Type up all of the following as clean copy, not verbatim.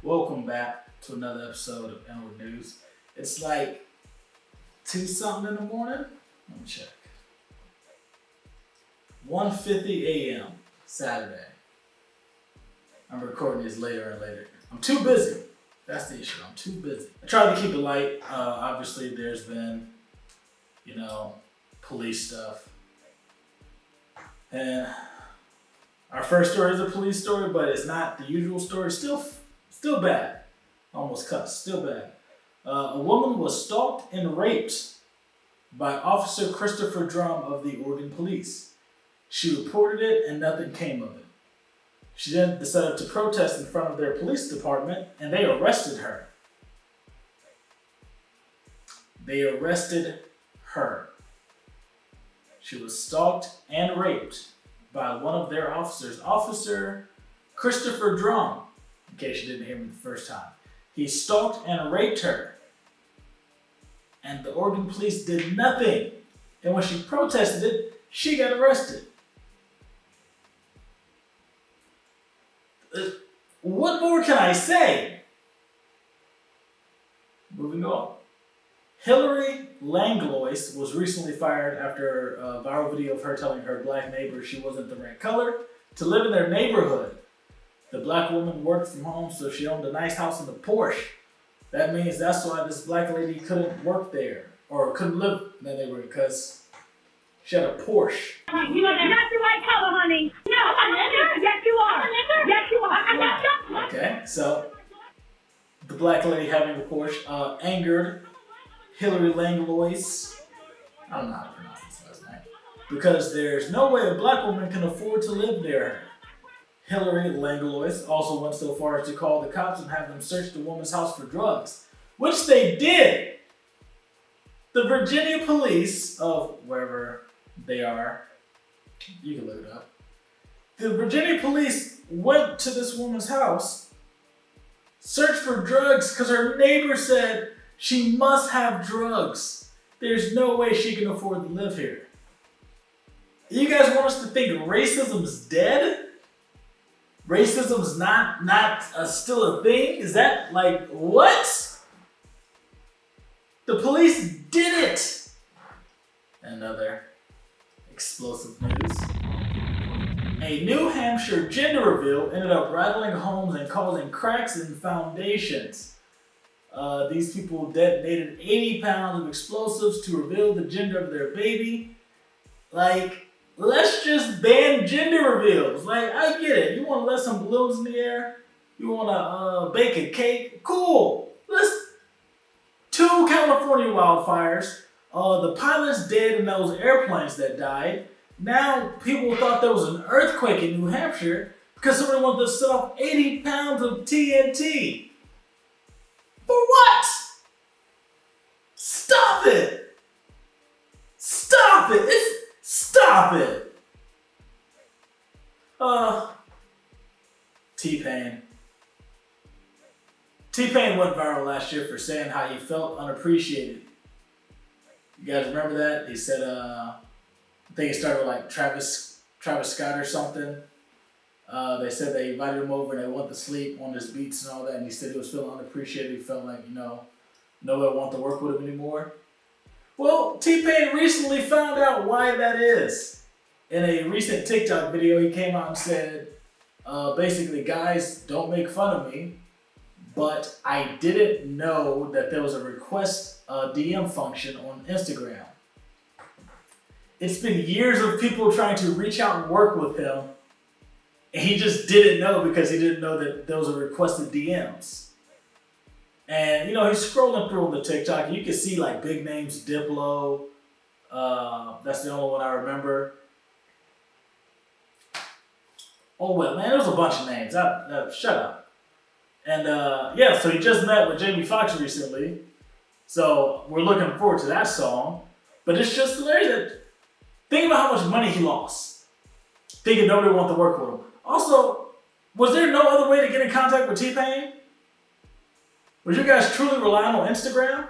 Welcome back to another episode of Inword News. It's like 2 something in the morning. Let me check. 1:50 a.m. Saturday. I'm recording this later and later. I'm too busy. That's the issue. I'm too busy. I tried to keep it light. Obviously, there's been, police stuff. And our first story is a police story, but it's not the usual story. Still bad. Almost cussed. Still bad. A woman was stalked and raped by Officer Christopher Drum of the Oregon Police. She reported it and nothing came of it. She then decided to protest in front of their police department and they arrested her. She was stalked and raped by one of their officers, Officer Christopher Drum, in case you didn't hear me the first time. He stalked and raped her. And the Oregon Police did nothing. And when she protested it, she got arrested. What more can I say? Moving on. Hillary Langlois was recently fired after a viral video of her telling her black neighbor she wasn't the right color to live in their neighborhood. The black woman worked from home, so she owned a nice house in the Porsche. That means that's why this black lady couldn't work there, or couldn't live in that neighborhood, because she had a Porsche. You're not the right color, honey. No, yes you are. Yes you are. Okay, so the black lady having a Porsche angered Hillary Langlois. I don't know how to pronounce this last name. Because there's no way a black woman can afford to live there. Hillary Langlois also went so far as to call the cops and have them search the woman's house for drugs, which they did. The Virginia police of wherever they are, you can look it up. The Virginia police went to this woman's house, searched for drugs because her neighbor said she must have drugs. There's no way she can afford to live here. You guys want us to think racism's dead? Racism's not still a thing? Is that like, what? The police did it! Another explosive news. A New Hampshire gender reveal ended up rattling homes and causing cracks in foundations. These people detonated 80 pounds of explosives to reveal the gender of their baby. Like, let's just ban gender reveals. Like, I get it. You want to let some balloons in the air? You want to bake a cake? Cool. 2 California wildfires. The pilots dead in those airplanes that died. Now people thought there was an earthquake in New Hampshire because somebody wanted to set off 80 pounds of TNT. For what? Stop it! Stop it! Stop it! T-Pain. T-Pain went viral last year for saying how he felt unappreciated. You guys remember that? He said, I think it started with like Travis Scott or something. They said they invited him over and they went to sleep on his beats and all that, and he said he was feeling unappreciated. He felt like, nobody wanted to work with him anymore. Well, T-Pain recently found out why that is. In a recent TikTok video, he came out and said, basically, guys, don't make fun of me, but I didn't know that there was a request DM function on Instagram. It's been years of people trying to reach out and work with him, and he just didn't know because he didn't know that there was a requested DMs. And, he's scrolling through on the TikTok, and you can see, like, big names, Diplo. That's the only one I remember. Oh, well, man, there was a bunch of names. Shut up. And, so he just met with Jamie Foxx recently. So we're looking forward to that song. But it's just hilarious. Think about how much money he lost. Thinking nobody wanted to work with him. Also, was there no other way to get in contact with T-Pain? Was you guys truly relying on Instagram?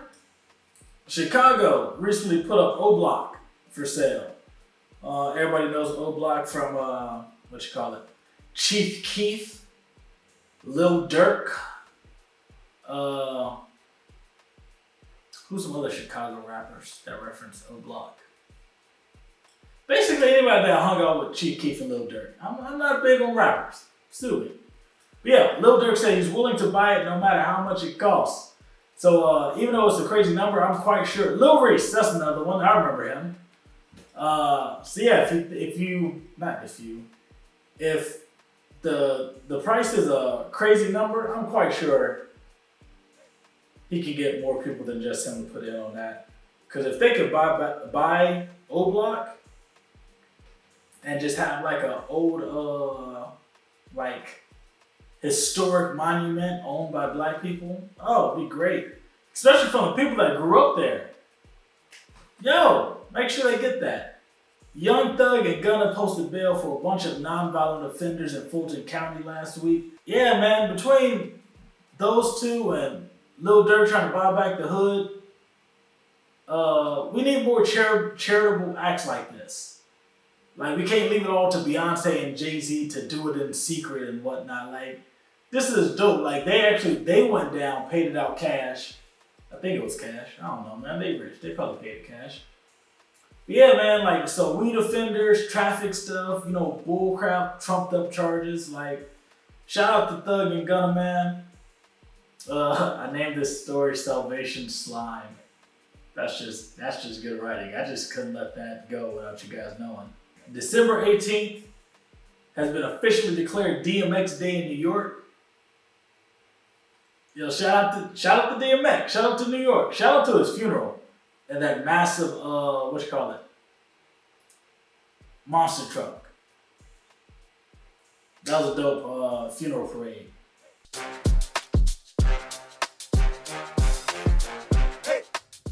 Chicago recently put up O Block for sale. Everybody knows O Block from, Chief Keef, Lil Durk, Who's some other Chicago rappers that reference O Block? Basically, anybody that hung out with Chief Keef and Lil Durk. I'm not big on rappers. Stupid. But yeah, Lil Durk said he's willing to buy it no matter how much it costs. So even though it's a crazy number, I'm quite sure. Lil Reese, that's another one. I remember him. So yeah, if the price is a crazy number, I'm quite sure he can get more people than just him to put in on that. Because if they could buy O Block and just have like an old like historic monument owned by black people, oh, it'd be great. Especially from the people that grew up there. Yo, make sure they get that. Young Thug and Gunna posted bail for a bunch of nonviolent offenders in Fulton County last week. Yeah, man, between those two and Lil Durk trying to buy back the hood, we need more charitable acts like this. Like, we can't leave it all to Beyonce and Jay-Z to do it in secret and whatnot. Like, this is dope. Like, they went down, paid it out cash. I think it was cash. I don't know, man. They rich. They probably paid it cash. But yeah, man, like, so weed offenders, traffic stuff, you know, bullcrap, trumped up charges. Like, shout out to Thug and Gunna, man. I named this story Salvation Slime. That's just good writing. I just couldn't let that go without you guys knowing. December 18th has been officially declared DMX Day in New York. Yo, shout out to DMX. Shout out to New York. Shout out to his funeral and that massive monster truck. That was a dope funeral parade.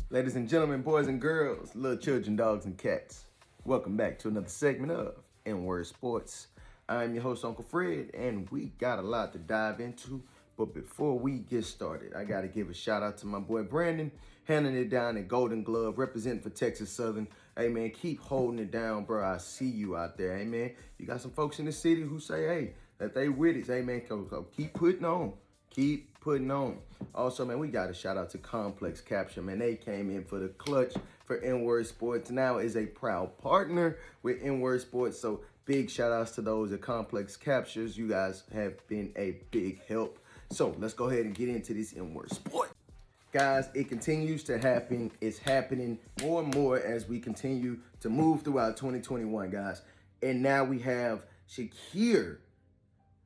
Ladies and gentlemen, boys and girls, little children, dogs and cats, welcome back to another segment of Inword Sports. I'm your host, Uncle Fred, and we got a lot to dive into. But before we get started, I got to give a shout out to my boy Brandon, handing it down at Golden Glove, representing for Texas Southern. Hey, man, keep holding it down, bro. I see you out there. Hey, man, you got some folks in the city who say, hey, that they with it. Hey, man, go keep putting on. Keep putting on. Also, man, we got a shout out to Complex Capture, man. They came in for the clutch for Inword Sports. Now is a proud partner with Inword Sports. So big shout outs to those at Complex Captures. You guys have been a big help. So let's go ahead and get into this Inword Sport. Guys, it continues to happen. It's happening more and more as we continue to move throughout 2021, guys. And now we have Shaquille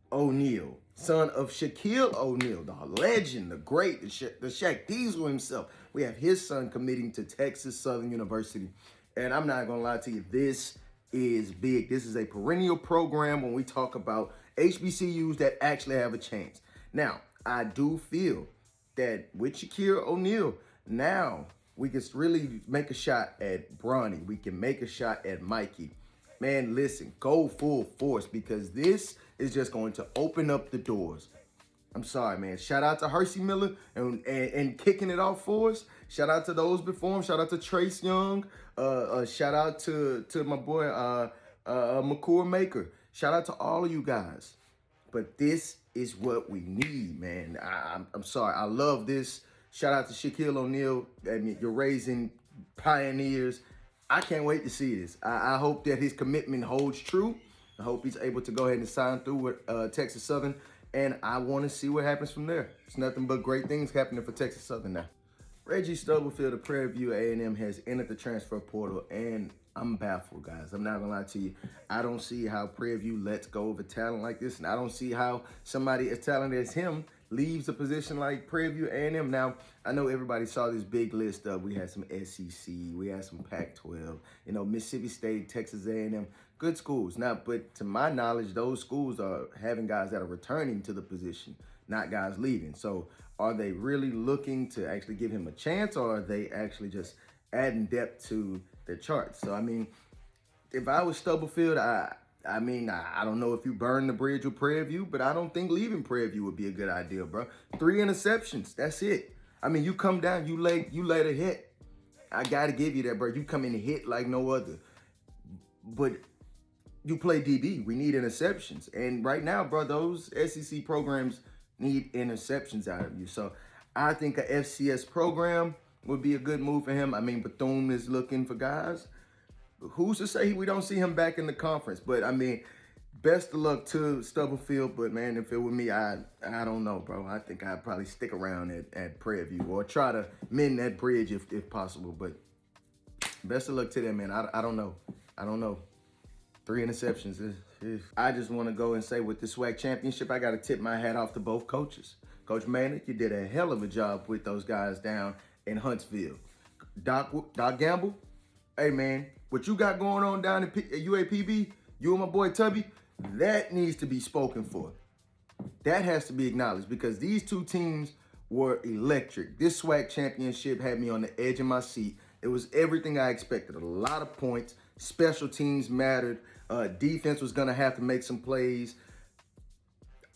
O'Neal, son of Shaquille O'Neal, the legend, the great, the Shaq Diesel himself. We have his son committing to Texas Southern University. And I'm not going to lie to you, this is big. This is a perennial program when we talk about HBCUs that actually have a chance. Now, I do feel that with Shaquille O'Neal, now we can really make a shot at Bronny. We can make a shot at Mikey. Man, listen, go full force because this is just going to open up the doors. I'm sorry, man. Shout out to Hersey Miller and kicking it off for us. Shout out to those before him. Shout out to Trace Young. Shout out to my boy McCoy Maker. Shout out to all of you guys. But this is what we need, man. I'm sorry. I love this. Shout out to Shaquille O'Neal. I mean, you're raising pioneers. I can't wait to see this. I hope that his commitment holds true. I hope he's able to go ahead and sign through with Texas Southern. And I want to see what happens from there. It's nothing but great things happening for Texas Southern now. Reggie Stubblefield of Prairie View A&M has entered the transfer portal, and I'm baffled, guys. I'm not going to lie to you. I don't see how Prairie View lets go of a talent like this, and I don't see how somebody as talented as him leaves a position like Prairie View A&M. Now, I know everybody saw this big list of, we had some SEC, we had some Pac-12, you know, Mississippi State, Texas A&M, good schools. Now, but to my knowledge, those schools are having guys that are returning to the position, not guys leaving. So are they really looking to actually give him a chance, or are they actually just adding depth to their charts? So, I mean, if I was Stubblefield, I don't know if you burn the bridge with Prairie View, but I don't think leaving Prairie View would be a good idea, bro. 3 interceptions, that's it. I mean, you come down, you lay a hit. I got to give you that, bro. You come in and hit like no other. But you play DB. We need interceptions. And right now, bro, those SEC programs need interceptions out of you. So I think a FCS program would be a good move for him. I mean, Bethune is looking for guys. Who's to say we don't see him back in the conference? But I mean, best of luck to Stubblefield. But man, if it were me, I don't know, bro. I think I'd probably stick around at Prairie View or try to mend that bridge if possible. But best of luck to them, man. I don't know. 3 interceptions. I just want to go and say with the SWAC championship, I got to tip my hat off to both coaches. Coach Maynard, you did a hell of a job with those guys down in Huntsville. Doc Gamble, hey man, what you got going on down at UAPB, you and my boy Tubby, that needs to be spoken for. That has to be acknowledged because these two teams were electric. This SWAC championship had me on the edge of my seat. It was everything I expected. A lot of points. Special teams mattered. Defense was going to have to make some plays.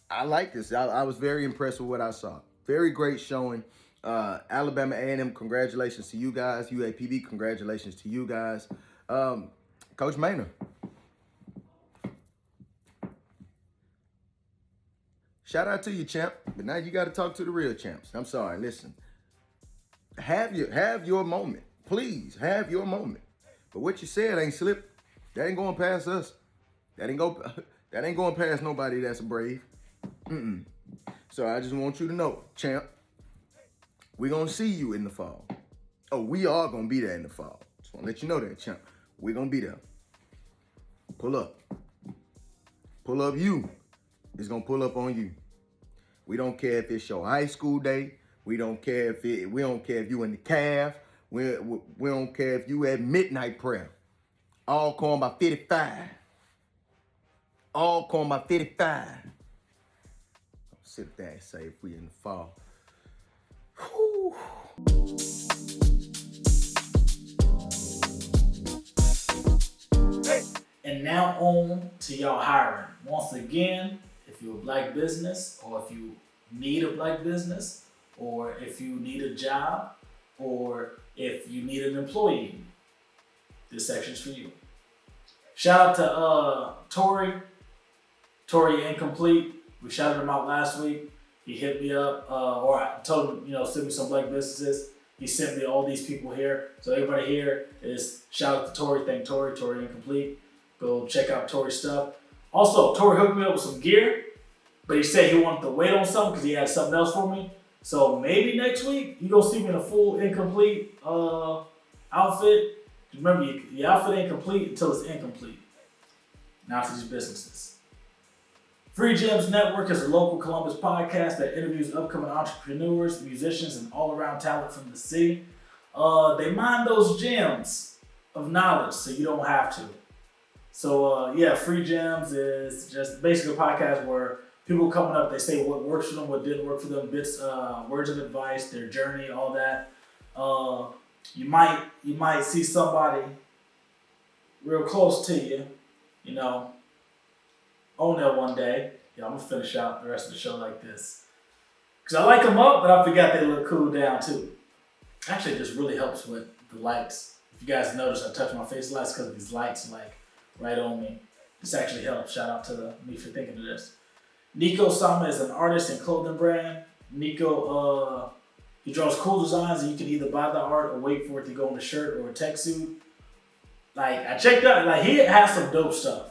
I like this. I was very impressed with what I saw. Very great showing. Alabama A&M, congratulations to you guys. UAPB, congratulations to you guys. Coach Maynard. Shout out to you, champ. But now you got to talk to the real champs. I'm sorry. Listen. Have your moment. Please, have your moment. But what you said ain't slipped. That ain't going past us. That ain't going past nobody that's a Brave. So I just want you to know, champ, we're going to see you in the fall. Oh, we are going to be there in the fall. Just want to let you know that, champ. We're going to be there. Pull up. Pull up you. It's going to pull up on you. We don't care if it's your high school day. We don't care if you in the calf. We don't care if you at midnight prayer. All corn by 55. All corn by 55. Sit there and say if we in the fall. Whew. And now on to y'all hiring. Once again, if you're a black business, or if you need a black business, or if you need a job, or if you need an employee, this section's for you. Shout out to Tory Incomplete. We shouted him out last week. He hit me up, or I told him, send me some black businesses. He sent me all these people here. So everybody here is shout out to Tory. Thank Tory Incomplete. Go check out Tory's stuff. Also, Tory hooked me up with some gear, but he said he wanted to wait on something because he had something else for me. So maybe next week you gonna see me in a full incomplete outfit. Remember, your outfit ain't complete until it's incomplete. Now to these businesses. Free Gems Network is a local Columbus podcast that interviews upcoming entrepreneurs, musicians, and all-around talent from the city. They mine those gems of knowledge so you don't have to. So Free Gems is just basically a podcast where people coming up, they say what works for them, what didn't work for them, bits, words of advice, their journey, all that. You might see somebody real close to you, on there one day. I'm gonna finish out the rest of the show like this. Cause I like them up, but I forgot they look cool down too. Actually, this really helps with the lights. If you guys notice, I touch my face lights because these lights like right on me. This actually helps. Shout out to me for thinking of this. Nico Sama is an artist and clothing brand. Nico, he draws cool designs and you can either buy the art or wait for it to go on a shirt or a tech suit. Like, I checked out, like, he has some dope stuff.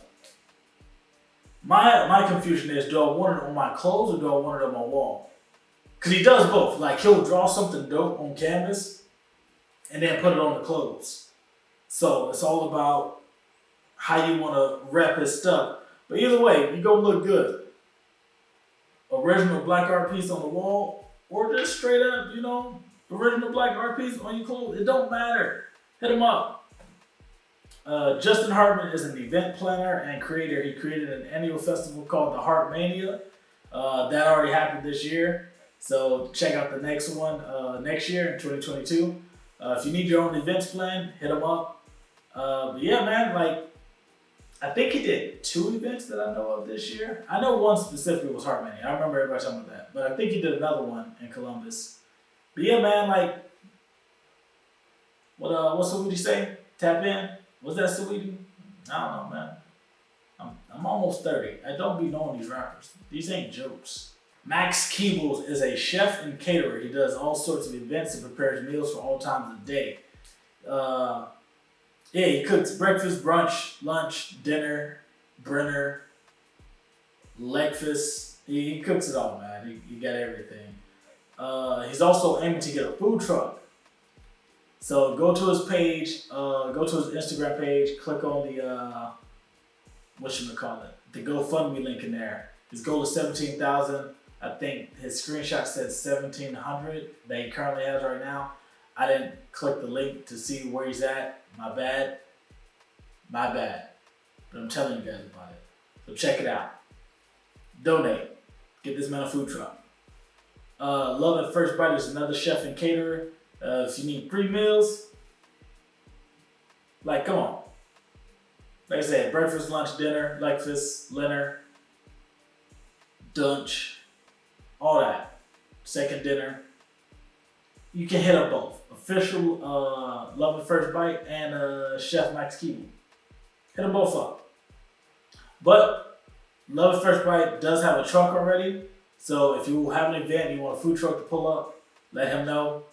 My confusion is, do I want it on my clothes or do I want it on my wall? Because he does both. Like, he'll draw something dope on canvas and then put it on the clothes. So it's all about how you want to rep his stuff. But either way, you're going to look good. Original black art piece on the wall or just straight up, original black art piece on your clothes. It don't matter. Hit him up. Justin Hartman is an event planner and creator. He created an annual festival called the Heart Mania. That already happened this year. So check out the next one next year in 2022. If you need your own events plan, hit him up. But yeah, man, like, I think he did 2 events that I know of this year. I know one specifically was Heart Mania. I remember everybody talking about that. But I think he did another one in Columbus. But yeah, man, like, what's what would you say? Tap in? Was that Saweetie? I don't know, man. I'm almost 30. I don't be knowing these rappers. These ain't jokes. Max Keebles is a chef and caterer. He does all sorts of events and prepares meals for all times of the day. He cooks breakfast, brunch, lunch, dinner, Brenner, Breakfast. He cooks it all, man. He got everything. He's also aiming to get a food truck. So go to his page, go to his Instagram page, click on the, the GoFundMe link in there. His goal is 17,000. I think his screenshot said 1,700 that he currently has right now. I didn't click the link to see where he's at. My bad. But I'm telling you guys about it. So check it out. Donate. Get this man a food truck. Love at First Bite is another chef and caterer. If you need 3 meals, like, come on. Like I said, breakfast, lunch, dinner, breakfast, dinner, lunch, all that. Second dinner. You can hit up both. Official Love at First Bite and Chef Max Keeble. Hit them both up. But Love at First Bite does have a truck already. So if you have an event and you want a food truck to pull up, let him know.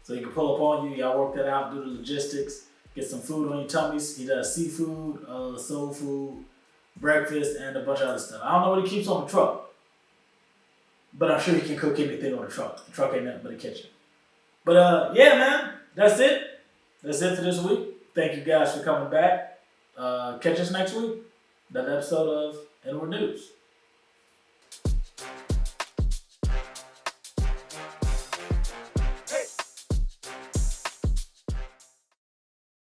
So he can pull up on you. Y'all work that out, do the logistics, get some food on your tummies. He does seafood, soul food, breakfast, and a bunch of other stuff. I don't know what he keeps on the truck, but I'm sure he can cook anything on the truck. The truck ain't nothing but a kitchen. But yeah, man, that's it. That's it for this week. Thank you guys for coming back. Catch us next week. Another episode of Inword News.